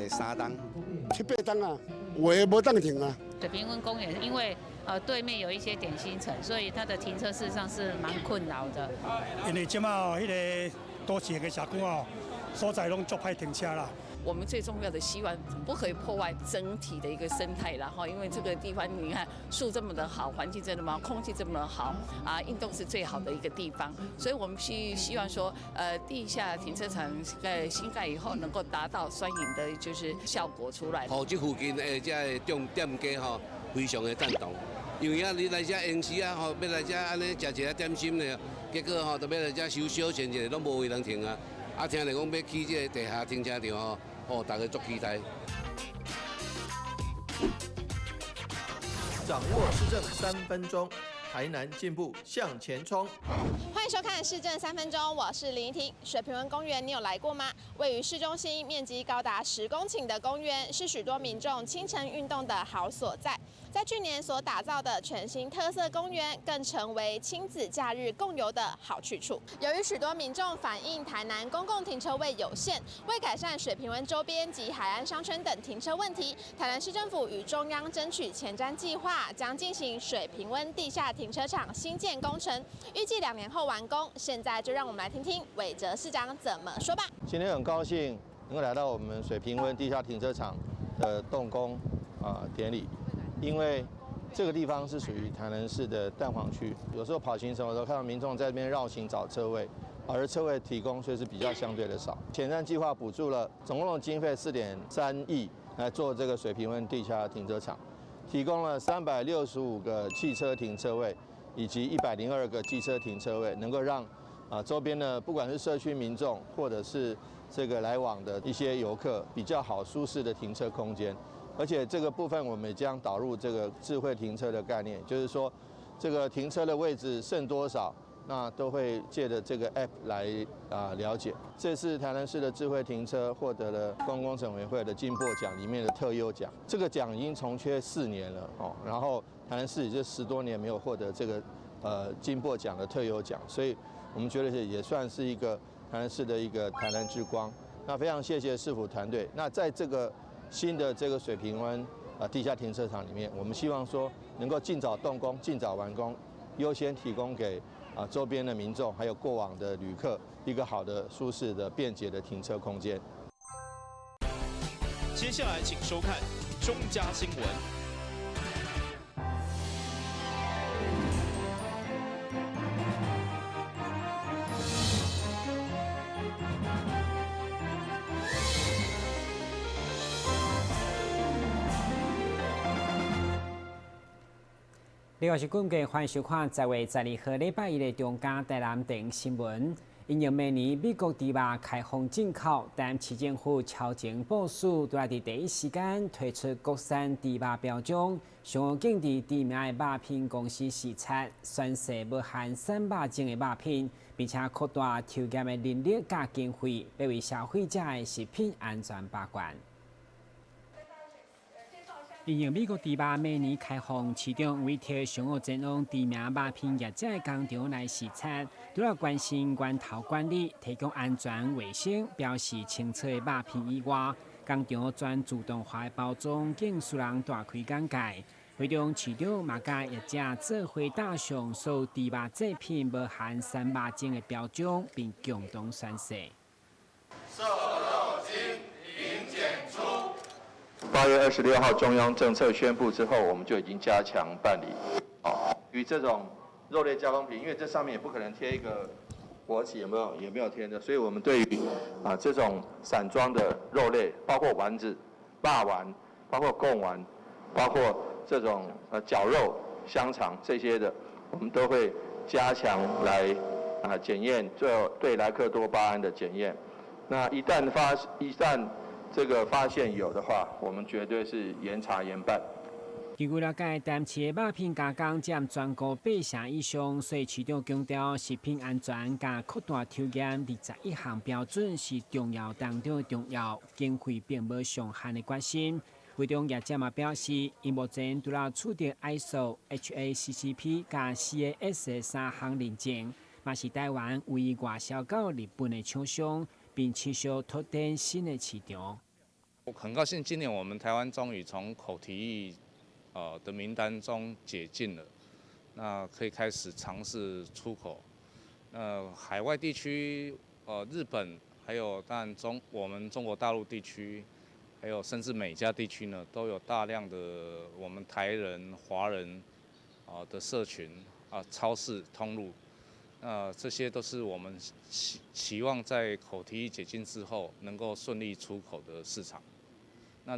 3档、7、8档啊，有的无当停啊。水平温公园因为对面有一些点心城，所以它的停车事实上是蛮困扰的。因为即马迄个都市个社区哦，所在拢足歹停车啦。我们最重要的希望不可以破坏整体的一个生态啦，因为这个地方你看树这么的好，环境这么好，空气这么的好啊，运动是最好的一个地方，所以我们希望说，地下停车场新盖以后能够达到双赢的就是效果出来。好，这附近的这重店家吼，非常的赞同。因为你来这用时啊，要来这安尼食一下点心呢，结果都要来这休息一下，拢无位通停啊。听来讲要起这个地下停车场大家足期待。掌握市政3分钟，台南进步向前冲。欢迎收看《市政3分钟》，我是林怡婷。水平温公园你有来过吗？位于市中心，面积高达10公顷的公园，是许多民众清晨运动的好所在。在去年所打造的全新特色公园，更成为亲子假日共游的好去处。由于许多民众反映台南公共停车位有限，为改善水平温周边及海岸商圈等停车问题，台南市政府与中央争取前瞻计划，将进行水平温地下停车场新建工程，预计2年后完工。现在就让我们来听听韦哲市长怎么说吧。今天很高兴能够来到我们水平温地下停车场的动工典礼。因为这个地方是属于台南市的蛋黄区，有时候跑行程的时候看到民众在这边绕行找车位，而车位提供却是比较相对的少。前瞻计划补助了总共的经费4.3亿来做这个水平温地下停车场，提供了365个汽车停车位以及102个机车停车位，能够让周边的不管是社区民众或者是这个来往的一些游客比较好舒适的停车空间。而且这个部分我们也将导入这个智慧停车的概念，就是说这个停车的位置剩多少，那都会借着这个 App 来了解。这次台南市的智慧停车获得了公共工程委员会的金擘奖里面的特优奖，这个奖已经从缺4年了然后台南市也就10多年没有获得这个金擘奖的特优奖，所以我们觉得也算是一个台南市的一个台南之光。那非常谢谢市府团队。那在这个新的这个水平温地下停车场里面，我们希望说能够尽早动工、尽早完工，优先提供给周边的民众还有过往的旅客一个好的、舒适的、便捷的停车空间。接下来请收看中嘉新闻。你好，是观众，欢迎收看10月12号礼拜一的中嘉台南电影新闻。因应明年美国猪肉开放进口，但市政府超前部署，都要伫第一时间推出国产猪肉标章，想要警惕知名的肉品公司视察，宣示不含3肉精的肉品，并且扩大抽检的能力甲经费，要为消费者的食品安全把关。因应美国猪肉明年开放，市长委托上澳前往知名肉品业者的工厂来视察，除了关心源头管理、提供安全卫生、标示清楚的肉品以外，工厂全自动化的包装，竟使人大开眼界。会中市长嘛甲业者做伙打上所有猪肉制品无含3肉精的标章，并共同宣誓。瘦肉精零检出。8月26号中央政策宣布之后，我们就已经加强办理。与这种肉类加工品，因为这上面也不可能贴一个国旗，也没有贴的，所以我们对于这种散装的肉类，包括丸子、霸丸，包括贡丸，包括这种绞肉、香肠这些的，我们都会加强来检验，对莱克多巴胺的检验。那一旦这个发现有的话，我们绝对是严查严办。据了解，台市的肉品加工占全国8成以上，所以市长强调食品安全加扩大抽检21项标准是重要当中的重要，经费并无上限的决心。会中业者嘛表示，因目前除了取得 ISO、HACCP 加 CAS 的3项认证，嘛是台湾唯一外销到日本的厂商，并持续拓展新的市场。我很高兴今年我们台湾终于从口蹄疫的名单中解禁了，那可以开始尝试出口。海外地区，日本，还有当然我们中国大陆地区，还有甚至美加地区呢，都有大量的我们台人、华人的社群超市通路。这些都是我们期望在口蹄疫解禁之后能够顺利出口的市场。那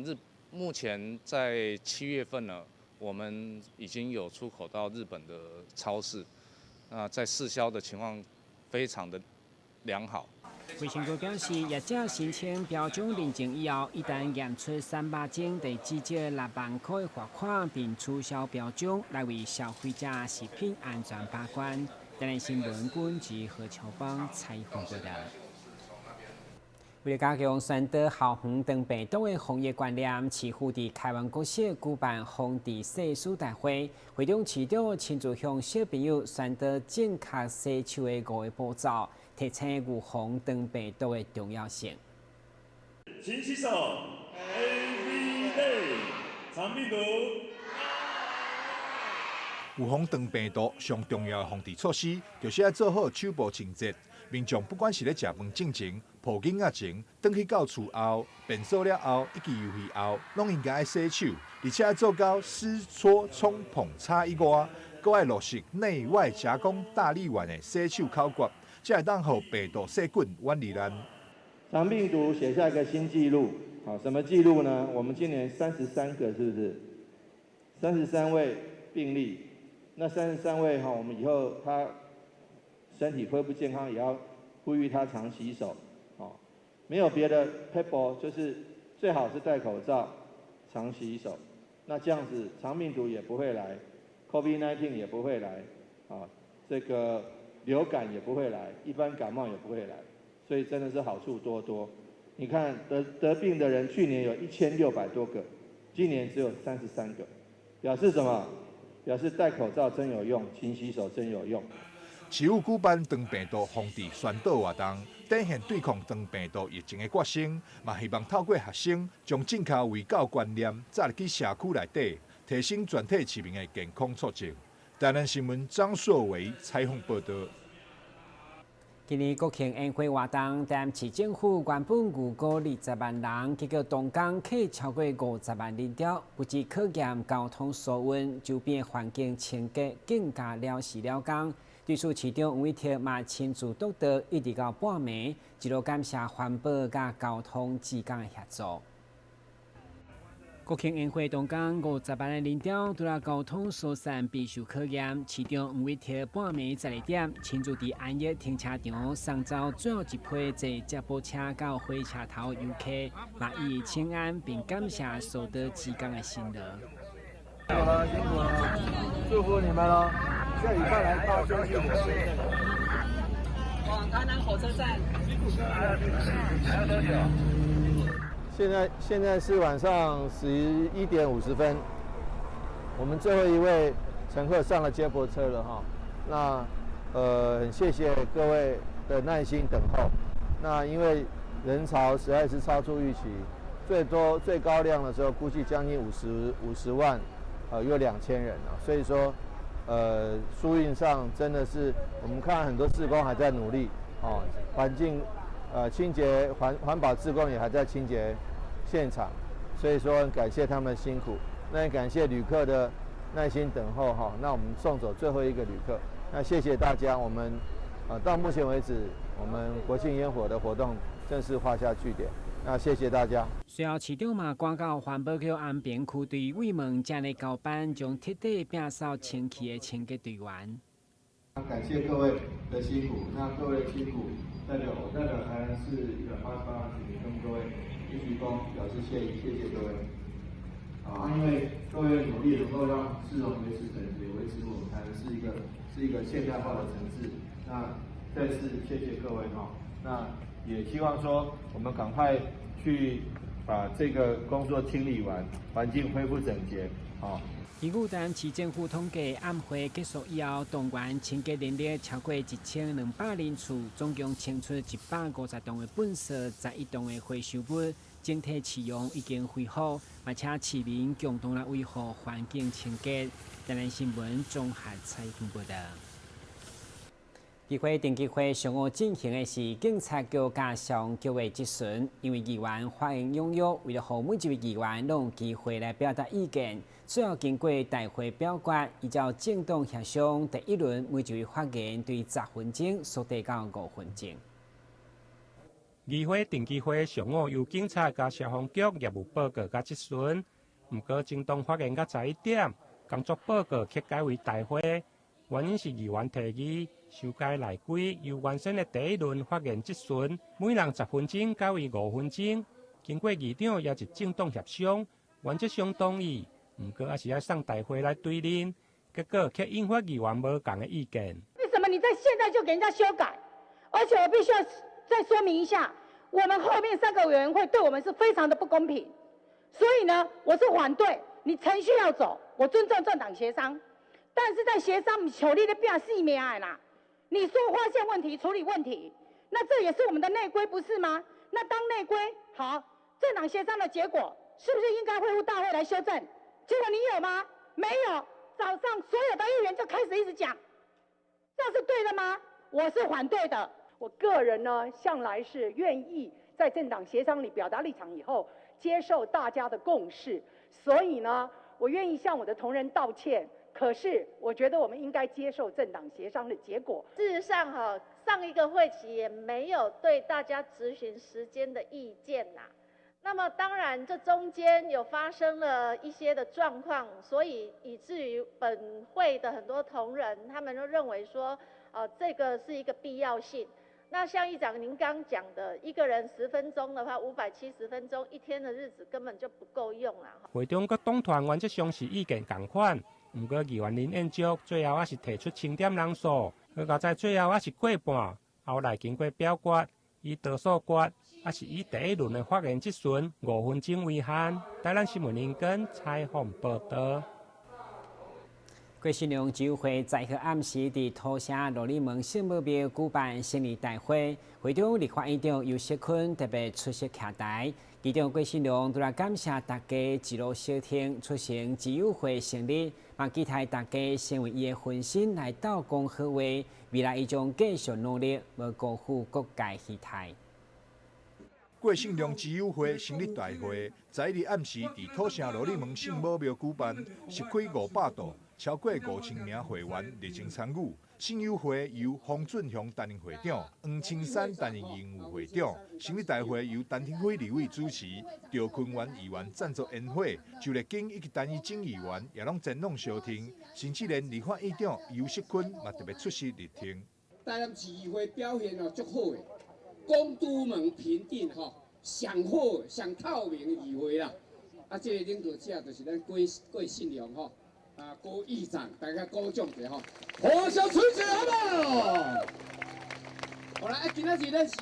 目前在7月份呢，我们已经有出口到日本的超市，在试销的情况非常的良好。卫生局表示，业者申请标准认证以后，一旦验出300种，得直接6万块的罚款，并取消标准，来为消费者食品安全把关。台南新闻军及何乔邦采访报道。为了加强宣导校园长病毒的防疫观念，市府伫开元国小举办防治洗手大会，会中市长亲自向小朋友宣导正确洗手的5个步骤，提醒预防长病毒的重要性。勤洗手 ，every day， 长病毒。预防长病毒上重要的防治措施，就是要做好手部清洁。民众不管是咧食饭进前、抱囡仔前、转去到厝后、便所了后，以及游戏后，拢应该爱洗手，而且要做到湿搓冲碰擦以外，阁要落实内外夹攻大力丸的洗手口诀，才会当让病毒细菌远离咱。长病毒写下一个新纪录，好，什么纪录呢？我们今年33个，是不是？33位病例，那33位我们以后他身体恢复健康，也要呼吁他常洗手，没有别的 pebble， 就是最好是戴口罩，常洗手。那这样子长病毒也不会来 ，COVID-19 也不会来，这个流感也不会来，一般感冒也不会来，所以真的是好处多多。你看得病的人，去年有1600多个，今年只有33个，表示什么？表示戴口罩真有用，勤洗手真有用。市府举办长病毒防治宣导活动，展现对抗长病毒疫情的决心，嘛希望透过学生将正确卫教观念载入去社区内底，提升全体市民的健康促进。台南新闻张硕维采访报道。今年国庆宴会活动，台南市政府原本预估20万人，结果动工客超过50万人潮，不止考验交通疏运，周边环境清洁更加了事了工。对此，市长黄伟哲嘛亲自督导，一直到半暝，一路感谢环保甲交通职工的协助。国庆宴会动工50万的人潮，除了交通疏散必须考验，市长黄伟哲半暝12点，亲自伫安逸停车场送走最后一批坐接驳车到火车头游客，嘛以请安并感谢所得职工的辛劳。辛苦了，辛苦了，祝福你们喽！下礼拜来高雄去火车站。往台南火车站。还要多久？现在是晚上11点50分，我们最后一位乘客上了接驳车了哈。那很谢谢各位的耐心等候。那因为人潮实在是超出预期，最高量的时候估计将近50万，有2000人啊。所以说，疏运上真的是我们看很多志工还在努力哦，环境清洁环保志工也还在清洁现场，所以说很感谢他们的辛苦，那也感谢旅客的耐心等候哈。那我们送走最后一个旅客，那谢谢大家。我们到目前为止，我们国庆烟火的活动正式画下句点。那谢谢大家。随后，市长嘛赶到环保局安平区队慰问，正来交班，将彻底摒扫清气的清洁队员。感谢各位的辛苦，那各位的辛苦代表台南市188居民跟各位一鞠躬表示谢意，谢谢各位。因为各位努力能够让市容维持整洁，维持我们台南是一个现代化的城市。那再次谢谢各位哈。那也希望说我们赶快去把这个工作清理完，环境恢复整洁。第五单市政府统计，暗会结束以后，动员清洁人力超过1200人次，总共清出150吨的垃圾，11吨的回收物，整体市容已经恢复，而且市民共同来维护环境清洁。台南新闻综合采访报道。议会定期会上午进行的是警察局加上局的质询，因为议员发言踊跃，为了让每一位议员都有机会来表达意见，最后经过大会表决，依照政党协商，第一轮每一位发言对10分钟缩短到5分钟。议会定期会上午由警察加消防局业务报告加质询，不过政党发言到11点，工作报告却改为大会，原因是议员提议。修改内规，由原先的第一轮发言质询，每人10分钟改为5分钟。经过议长也是政党协商，原则上同意，不过还是要上大会来对论，结果却引发议员无同的意见。为什么你在现在就给人家修改？而且我必须要再说明一下，我们后面3个委员会对我们是非常的不公平，所以呢，我是反对。你程序要走，我尊重政党协商，但是在协商，求你的变细命的啦。你说发现问题、处理问题，那这也是我们的内规，不是吗？那当内规好，政党协商的结果，是不是应该恢复大会来修正？结果你有吗？没有。早上所有的议员就开始一直讲，这样是对的吗？我是反对的。我个人呢，向来是愿意在政党协商里表达立场以后，接受大家的共识，所以呢，我愿意向我的同仁道歉。可是，我觉得我们应该接受政党协商的结果。事实上，上一个会期也没有对大家质询时间的意见呐。那么，当然这中间有发生了一些的状况，所以以至于本会的很多同仁他们都认为说，这个是一个必要性。那像议长您刚讲的，一个人10分钟的话，570分钟，一天的日子根本就不够用啦。会中各党团原则上是意见同款。不过，议员林彦竹最后还是提出清点人数，而到在最后还是过半。后来经过表决，以多数决，还是以第一轮的发言质询5分钟为限。台南新闻林根采访报道。郭信良集会在迄暗时伫土城罗里门圣母庙举办成立大会，会中立法院长尤锡坤特别出席徛台。议长郭信良除了感谢大家一路收听促成集会成立，嘛期待大家成为伊的分身来斗讲好话，未来伊将继续努力，无辜负各界期待。郭信良集友会成立大会，在日暗时伫土城罗里门圣母庙举办，席开500度，超过5000名会员热情参与。信友会由黄俊雄担任会长，黄青山担任营务会长。成立大会由陈廷辉立委主持，赵坤元议员赞助宴会，就立景以及陈义正议员也拢前往收听，甚至连立法院长尤锡坤嘛特别出席聆听。台南市议会表现足好诶，公都门评定上好、上透明的议会啦。这个领导者就是咱郭信良郭议长，大家鼓掌一下互相吹起好不好？好啦，今仔日咱是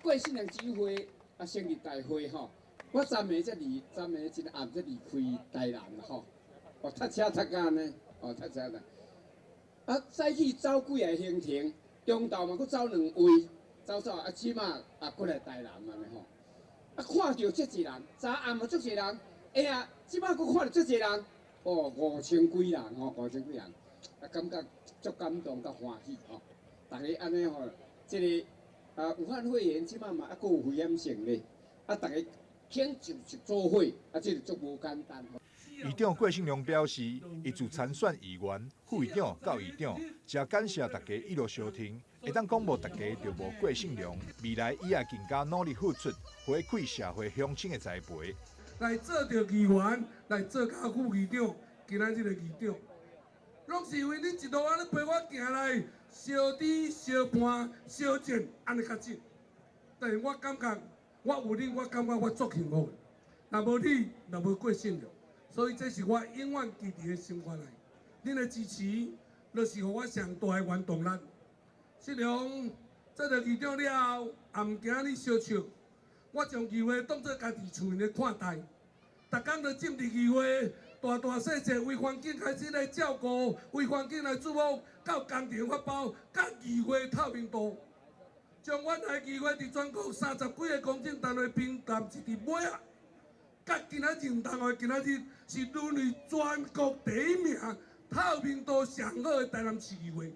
郭信良集会成立大会我昨暝才离暗才离开台南塞车塞到呢，塞车啦。早起走几个行程，中昼嘛佫走2位，走起码过来台南安尼看到遮济人，昨暗嘛足济人，即摆佫看到足济人。5000几人5000几人，感觉足感动甲欢喜大家安尼即个武汉肺炎即摆嘛佫有危险性咧，大家肯就做伙，即个足无简单。议长郭信良表示，伊自参选议员、副议长到议长，真感谢大家一路收听，会当讲无大家就无郭信良，未来伊也更加努力付出，回馈社会乡亲的栽培。来做着议员，来做甲副议长，今仔日的议长，拢是因为你一路安尼陪我行来，相知、相伴、相见，安尼较紧。但是我感觉，我有你，我感觉我足幸福的。若无你，若无郭信良，所以这是我永远支持的生活来。恁的支持，就是互我上大的原动力。信良做着议长了后，也毋惊你相笑。我将议会当作家己厝的看待，逐工就进入议会，大大小小为环境开始来照顾，为环境来注目，到工程发包，甲议会透明度，将阮来议会伫全国30几个公证单位平淡是伫尾啊，甲今仔日唔同的，今仔日是沦为全国第一名，透明度上好的台南市议会。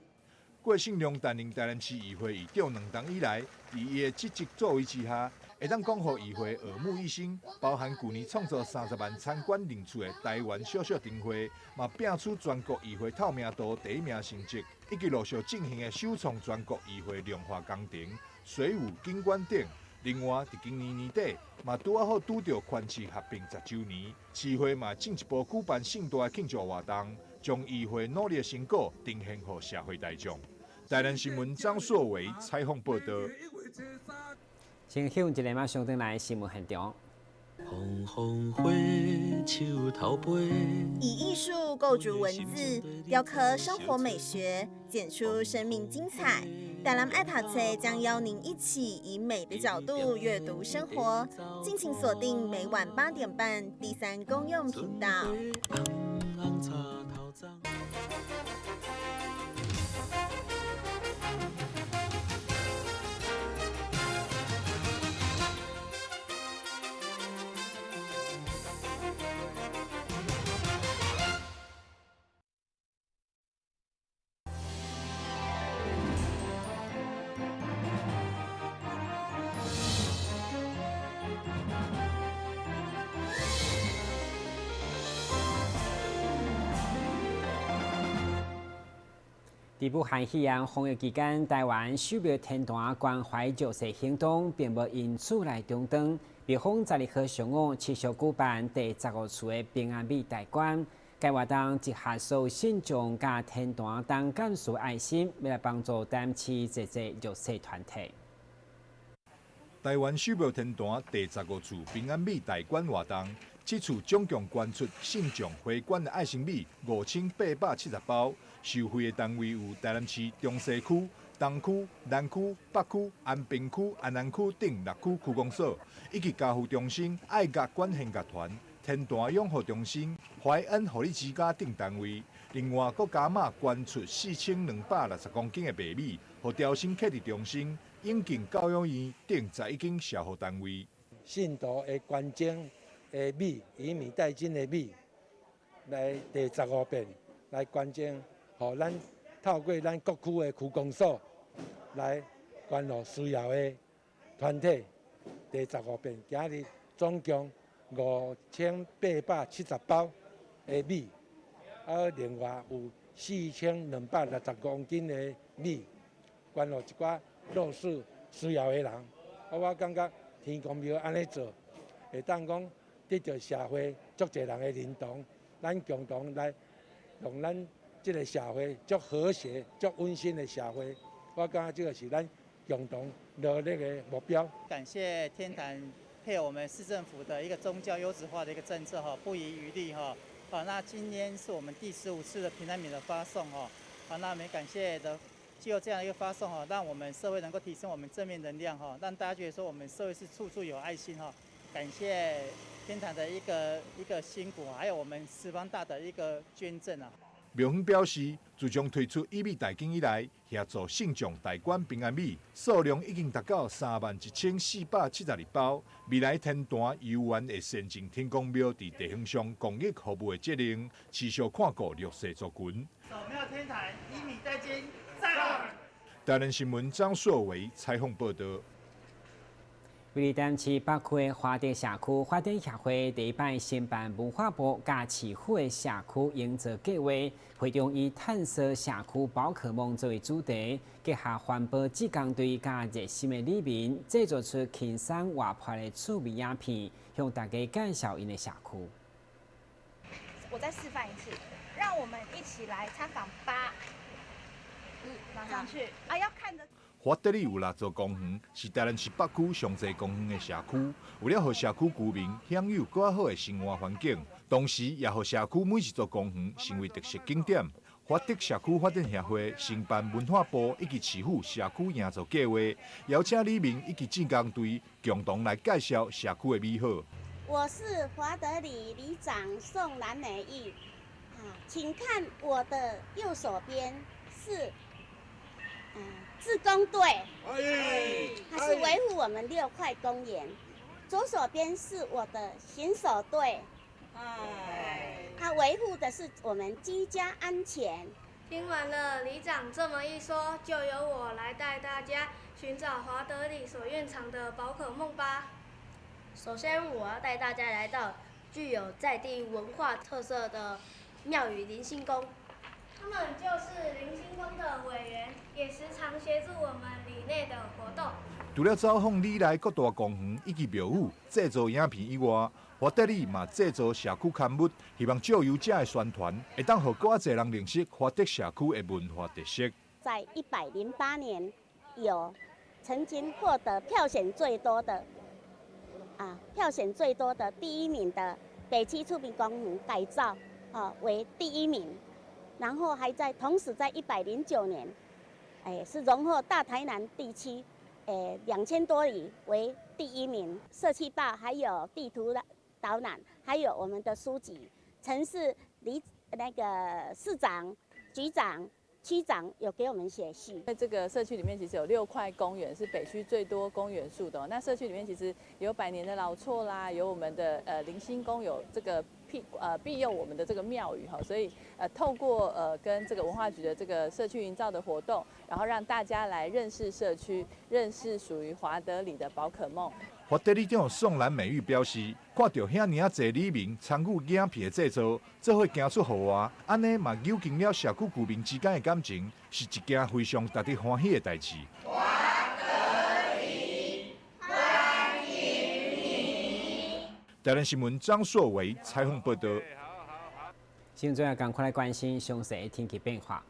郭信良担任台南市议会议长2冬以来，伫伊的积极作为之下，会当讲互议会耳目一新，包含去年创造30万参观人次的台湾小小灯会，嘛拼出全国议会透明度第一名成绩，以及陆续进行的首创全国议会量化工程、水务景观等。另外，伫今年年底，嘛拄好拄到宽市合并10周年，市会嘛进一步举办盛大的庆祝活动，将议会努力的成果呈现给社会大众。台南新闻张硕伟采访报道。先享一个马上回来新闻现场。红红火，树头杯。以艺术构筑文字，雕刻生活美学，剪出生命精彩。台南爱读册将邀您一起以美的角度阅读生活，敬请锁定每晚8点半第3公用频道。伫武汉肺炎防疫期间，台湾首枚天坛关怀救世行动并无因此来中断。避风12号上午持续举办第15次的平安米大关，该活动集合所有信众甲天坛当感受爱心，要来帮助台南市这些弱势团体。台湾首枚天坛第15次平安米大关活动，这次总共捐出信众回捐的爱心米5870包。受惠的单位有台南市中西区、东区、南区、北区、安平区、安南区等6区区公所，以及家护中心、爱家管献乐团、天坛养护中心、怀恩护理之家等单位。另外，阁加码捐出4260公斤的白米，予调薪客治中心、永靖教养院等11间社福单位。信徒的捐赠的米，以米代金的米，来第15遍来捐赠。互咱透过咱各区的区公所来捐予需要的团体，第15遍，今日总共5870包的米，另外有4260公斤的米，捐予一寡弱势需要的人。我感觉天公庙安尼做，会当讲得到社会足侪人的认同，咱共同来让咱。这个社会足和谐、足温馨的社会，我感觉这个是咱共同努力的目标。感谢天坛配合我们市政府的一个宗教优质化的一个政策哈，不遗余力哈。好，那今天是我们第15次的平安米的发送哈。好，那我们感谢的，藉由这样的一个发送哈，让我们社会能够提升我们正面能量哈，让大家觉得说我们社会是处处有爱心哈。感谢天坛的一个辛苦，还有我们十方大的一个捐赠啊。庙方表示，自从推出以米大捐以来，协助信众代管平安米数量已经达到31472包。未来天坛有缘会善尽天公庙伫地方上公益服务的责任，持续看顾弱势族群。守庙天坛，以米代金，在。台南新闻张硕伟采访报道。位于台南市北区的花店社区发展协会第一摆申办文化部甲市府的社区营造计划，会中以探索社区宝可梦作为主题，结合环保志工队甲热心的里民，制作出轻松活泼的趣味影片，向大家介绍因的社区。我再示范一次，让我们一起来参访吧。马上去啊！要看着。花德里有6座公园，是台南市北区上侪公园的社区。为了让社区居民享有更好的生活环境，同时也让社区每一座公园成为特色景点。花德社区发展协会承办文化部以及市府社区营造计划，邀请里民以及志工队共同来介绍社区的美好。我是华德里里长宋兰美玉，请看我的右手边是，志工队，它是维护我们6块公园。左手边是我的巡守队，它维护的是我们居家安全。听完了里长这么一说，就由我来带大家寻找华德里所蕴藏的宝可梦吧。首先，我要带大家来到具有在地文化特色的庙宇林星宫。他们就是林星宫的委员，也时常协助我们里内的活动。除了走访里内各大公园以及庙宇制作影片以外，华德里嘛制作社区刊物，希望借由这的宣传，会当让更多人认识华德社区的文化特色。在108年，有曾经获得票选最多的第1名的北区触屏公园改造为第1名，然后还同时在109年，是荣获大台南地区。2000多里为第1名，社区报还有地图导览，还有我们的书籍，城市市长、局长、区长有给我们写信。在这个社区里面，其实有6块公园是北区最多公园数的。那社区里面其实有100年的老厝啦，有我们的林星宫，有这个庇佑我们的这个庙宇哈，所以透过跟这个文化局的这个社区营造的活动，然后让大家来认识社区，认识属于华德里的宝可梦。华德里长宋兰美玉表示，看到遐尔侪里民参与影片的制作，做伙行出户外，安尼嘛扭近了社区居民之间的感情，是一件非常值得欢喜的代志。台南新闻张硕维采访报道。现在赶快来关心详细的天气变化。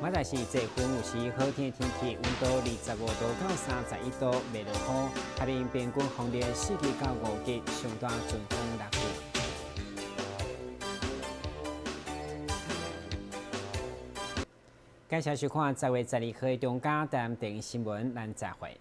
明仔是这风有时好天的天气，温度25度到31度，袂落雨。海面平均风力4级到5级，上大阵风6级。感谢收看10月12号的中嘉台南电视新闻，咱再会。